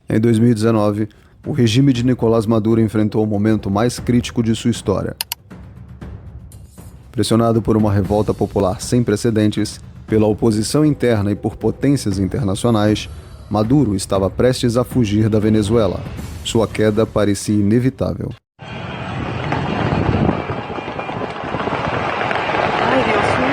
Em 2019, o regime de Nicolás Maduro enfrentou o momento mais crítico de sua história. Pressionado por uma revolta popular sem precedentes, pela oposição interna e por potências internacionais, Maduro estava prestes a fugir da Venezuela. Sua queda parecia inevitável. ¡Ay, Dios mío!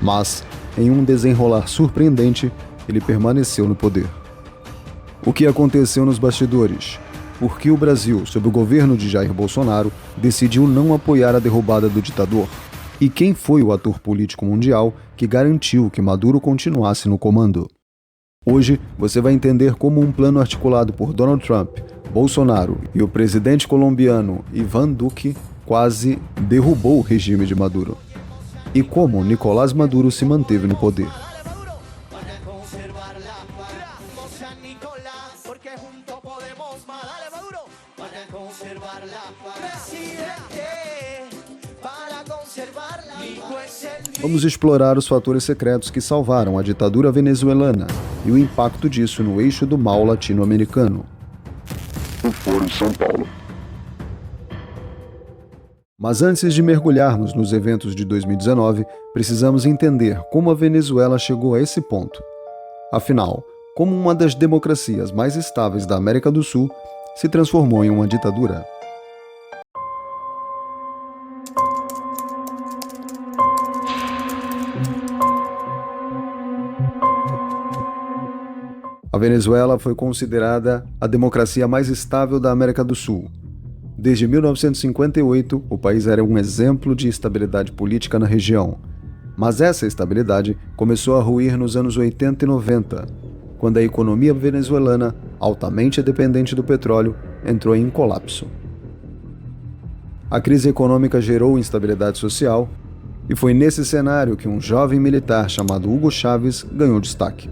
Mas, em um desenrolar surpreendente, ele permaneceu no poder. O que aconteceu nos bastidores? Por que o Brasil, sob o governo de Jair Bolsonaro, decidiu não apoiar a derrubada do ditador? E quem foi o ator político mundial que garantiu que Maduro continuasse no comando? Hoje, você vai entender como um plano articulado por Donald Trump, Bolsonaro e o presidente colombiano Iván Duque quase derrubou o regime de Maduro. E como Nicolás Maduro se manteve no poder. Vamos explorar os fatores secretos que salvaram a ditadura venezuelana e o impacto disso no eixo do mal latino-americano. O Foro de São Paulo. Mas antes de mergulharmos nos eventos de 2019, precisamos entender como a Venezuela chegou a esse ponto. Afinal, como uma das democracias mais estáveis da América do Sul, se transformou em uma ditadura. A Venezuela foi considerada a democracia mais estável da América do Sul. Desde 1958, o país era um exemplo de estabilidade política na região. Mas essa estabilidade começou a ruir nos anos 80 e 90, quando a economia venezuelana, altamente dependente do petróleo, entrou em colapso. A crise econômica gerou instabilidade social, e foi nesse cenário que um jovem militar chamado Hugo Chávez ganhou destaque.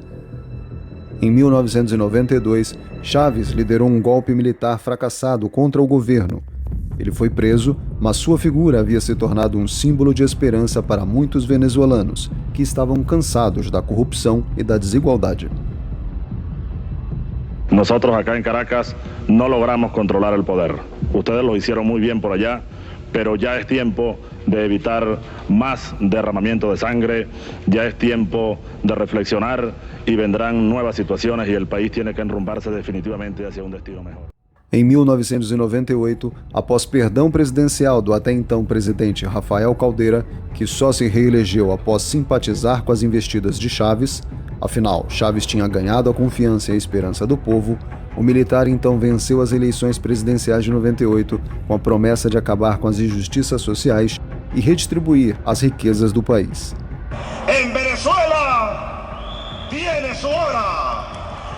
Em 1992, Chávez liderou um golpe militar fracassado contra o governo. Ele foi preso, mas sua figura havia se tornado um símbolo de esperança para muitos venezuelanos, que estavam cansados da corrupção e da desigualdade. Nosotros acá en Caracas no logramos controlar el poder. Ustedes lo hicieron muy bien por allá, pero ya es tiempo de evitar más derramamiento de sangre, ya es tiempo de reflexionar y vendrán nuevas situaciones y el país tiene que enrumbarse definitivamente hacia un destino mejor. Em 1998, após perdão presidencial do até então presidente Rafael Caldeira, que só se reelegeu após simpatizar com as investidas de Chávez, afinal, Chávez tinha ganhado a confiança e a esperança do povo, o militar então venceu as eleições presidenciais de 98 com a promessa de acabar com as injustiças sociais e redistribuir as riquezas do país. En Venezuela tiene su hora,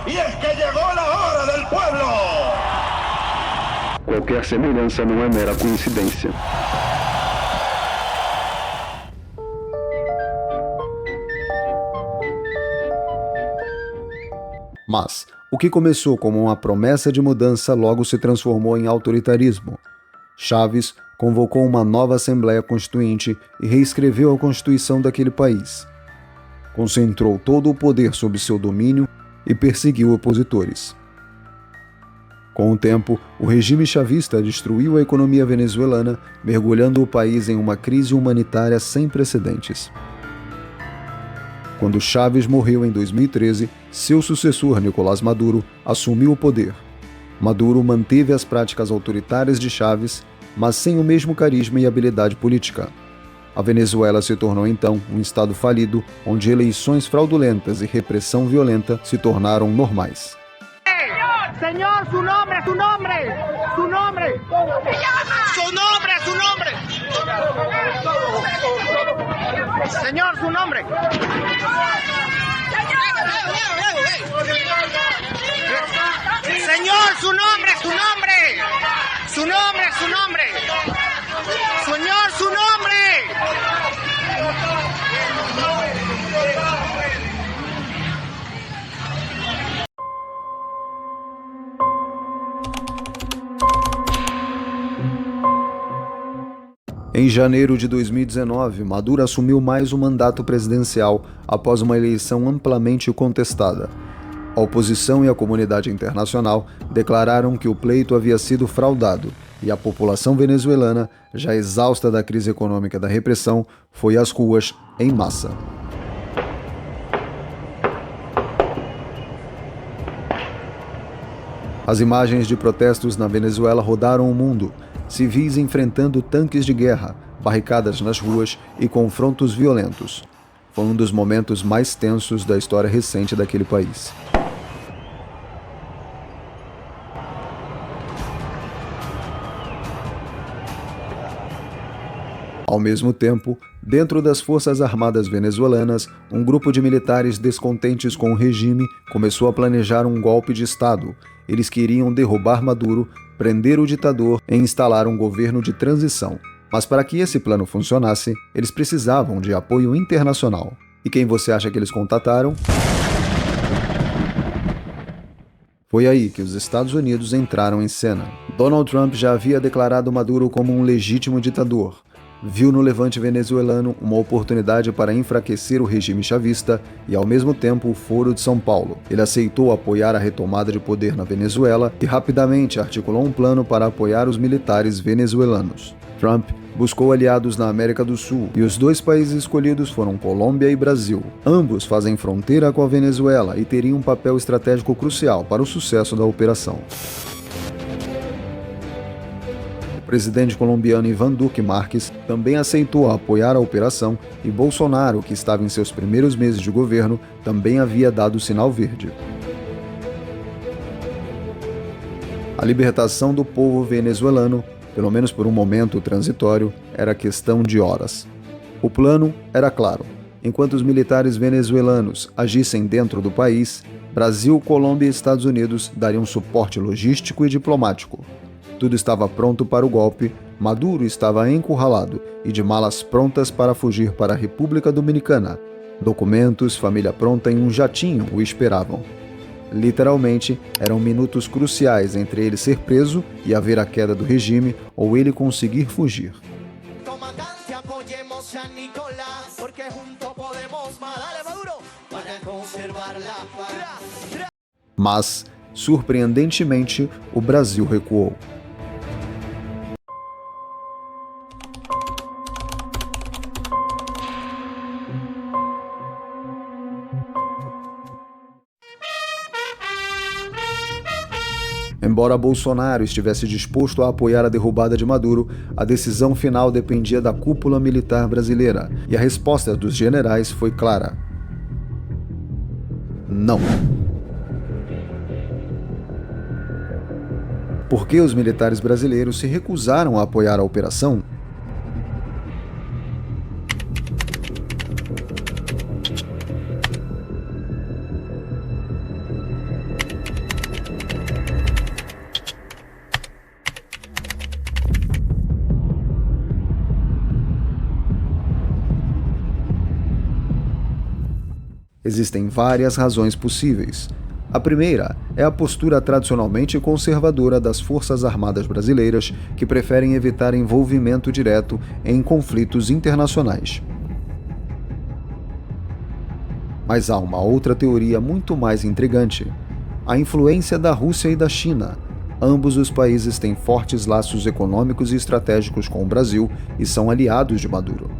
y es que llegó la hora del pueblo. Qualquer semelhança não é mera coincidência. Mas o que começou como uma promessa de mudança logo se transformou em autoritarismo. Chávez convocou uma nova Assembleia Constituinte e reescreveu a Constituição daquele país. Concentrou todo o poder sob seu domínio e perseguiu opositores. Com o tempo, o regime chavista destruiu a economia venezuelana, mergulhando o país em uma crise humanitária sem precedentes. Quando Chávez morreu em 2013, seu sucessor, Nicolás Maduro, assumiu o poder. Maduro manteve as práticas autoritárias de Chávez, mas sem o mesmo carisma e habilidade política. A Venezuela se tornou então um estado falido, onde eleições fraudulentas e repressão violenta se tornaram normais. Señor, su nombre, su nombre, su nombre. Su nombre, su nombre. Señor, su nombre. Señor, su nombre, su nombre. Su nombre, su nombre. Señor, su nombre. Em janeiro de 2019, Maduro assumiu mais um mandato presidencial após uma eleição amplamente contestada. A oposição e a comunidade internacional declararam que o pleito havia sido fraudado e a população venezuelana, já exausta da crise econômica da repressão, foi às ruas em massa. As imagens de protestos na Venezuela rodaram o mundo, civis enfrentando tanques de guerra, barricadas nas ruas e confrontos violentos. Foi um dos momentos mais tensos da história recente daquele país. Ao mesmo tempo, dentro das Forças Armadas venezuelanas, um grupo de militares descontentes com o regime começou a planejar um golpe de Estado. Eles queriam derrubar Maduro, prender o ditador e instalar um governo de transição. Mas para que esse plano funcionasse, eles precisavam de apoio internacional. E quem você acha que eles contataram? Foi aí que os Estados Unidos entraram em cena. Donald Trump já havia declarado Maduro como um legítimo ditador. Viu no levante venezuelano uma oportunidade para enfraquecer o regime chavista e, ao mesmo tempo, o Foro de São Paulo. Ele aceitou apoiar a retomada de poder na Venezuela e rapidamente articulou um plano para apoiar os militares venezuelanos. Trump buscou aliados na América do Sul e os dois países escolhidos foram Colômbia e Brasil. Ambos fazem fronteira com a Venezuela e teriam um papel estratégico crucial para o sucesso da operação. O presidente colombiano Iván Duque Márquez também aceitou apoiar a operação e Bolsonaro, que estava em seus primeiros meses de governo, também havia dado o sinal verde. A libertação do povo venezuelano, pelo menos por um momento transitório, era questão de horas. O plano era claro. Enquanto os militares venezuelanos agissem dentro do país, Brasil, Colômbia e Estados Unidos dariam suporte logístico e diplomático. Tudo estava pronto para o golpe, Maduro estava encurralado e de malas prontas para fugir para a República Dominicana. Documentos, família pronta em um jatinho o esperavam. Literalmente, eram minutos cruciais entre ele ser preso e haver a queda do regime ou ele conseguir fugir. Mas, surpreendentemente, o Brasil recuou. Embora Bolsonaro estivesse disposto a apoiar a derrubada de Maduro, a decisão final dependia da cúpula militar brasileira, e a resposta dos generais foi clara: não. Por que os militares brasileiros se recusaram a apoiar a operação? Existem várias razões possíveis. A primeira é a postura tradicionalmente conservadora das Forças Armadas brasileiras, que preferem evitar envolvimento direto em conflitos internacionais. Mas há uma outra teoria muito mais intrigante: a influência da Rússia e da China. Ambos os países têm fortes laços econômicos e estratégicos com o Brasil e são aliados de Maduro.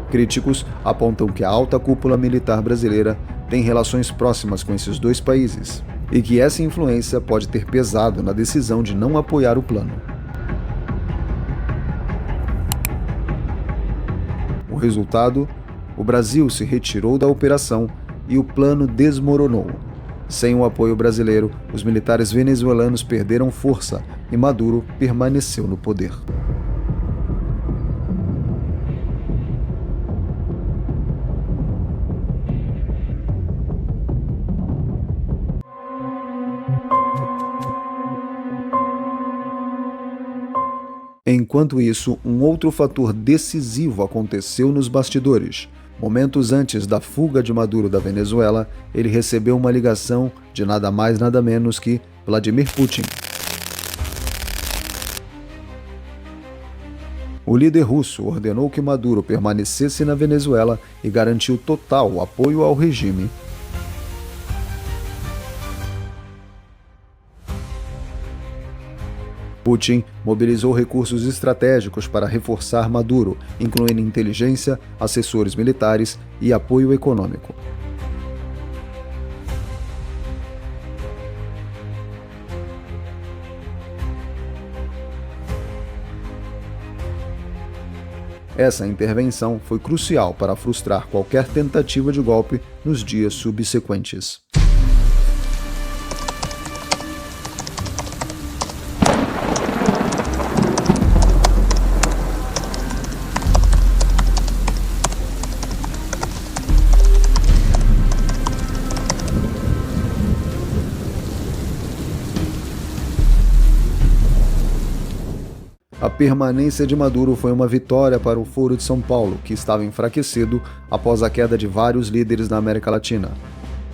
Críticos apontam que a alta cúpula militar brasileira tem relações próximas com esses dois países e que essa influência pode ter pesado na decisão de não apoiar o plano. O resultado? O Brasil se retirou da operação e o plano desmoronou. Sem o apoio brasileiro, os militares venezuelanos perderam força e Maduro permaneceu no poder. Enquanto isso, um outro fator decisivo aconteceu nos bastidores. Momentos antes da fuga de Maduro da Venezuela, ele recebeu uma ligação de nada mais nada menos que Vladimir Putin. O líder russo ordenou que Maduro permanecesse na Venezuela e garantiu total apoio ao regime. Putin mobilizou recursos estratégicos para reforçar Maduro, incluindo inteligência, assessores militares e apoio econômico. Essa intervenção foi crucial para frustrar qualquer tentativa de golpe nos dias subsequentes. A permanência de Maduro foi uma vitória para o Foro de São Paulo, que estava enfraquecido após a queda de vários líderes na América Latina.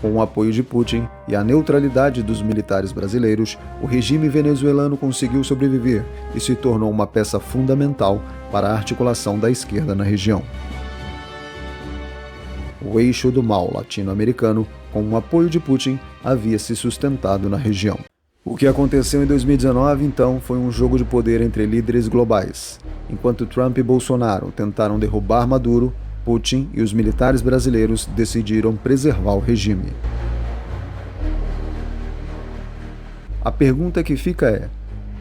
Com o apoio de Putin e a neutralidade dos militares brasileiros, o regime venezuelano conseguiu sobreviver e se tornou uma peça fundamental para a articulação da esquerda na região. O eixo do mal latino-americano, com o apoio de Putin, havia se sustentado na região. O que aconteceu em 2019, então, foi um jogo de poder entre líderes globais. Enquanto Trump e Bolsonaro tentaram derrubar Maduro, Putin e os militares brasileiros decidiram preservar o regime. A pergunta que fica é: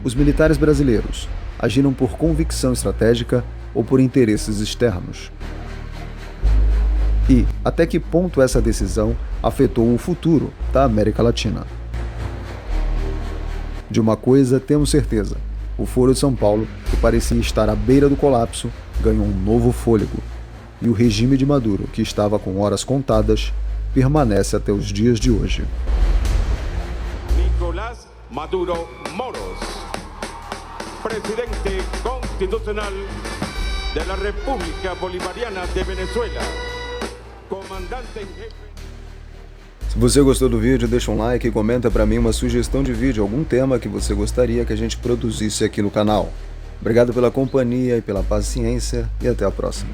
os militares brasileiros agiram por convicção estratégica ou por interesses externos? E até que ponto essa decisão afetou o futuro da América Latina? De uma coisa temos certeza: o Foro de São Paulo, que parecia estar à beira do colapso, ganhou um novo fôlego. E o regime de Maduro, que estava com horas contadas, permanece até os dias de hoje. Nicolás Maduro Moros, presidente constitucional da República Bolivariana de Venezuela, comandante em jefe. Se você gostou do vídeo, deixa um like e comenta para mim uma sugestão de vídeo, algum tema que você gostaria que a gente produzisse aqui no canal. Obrigado pela companhia e pela paciência e até a próxima.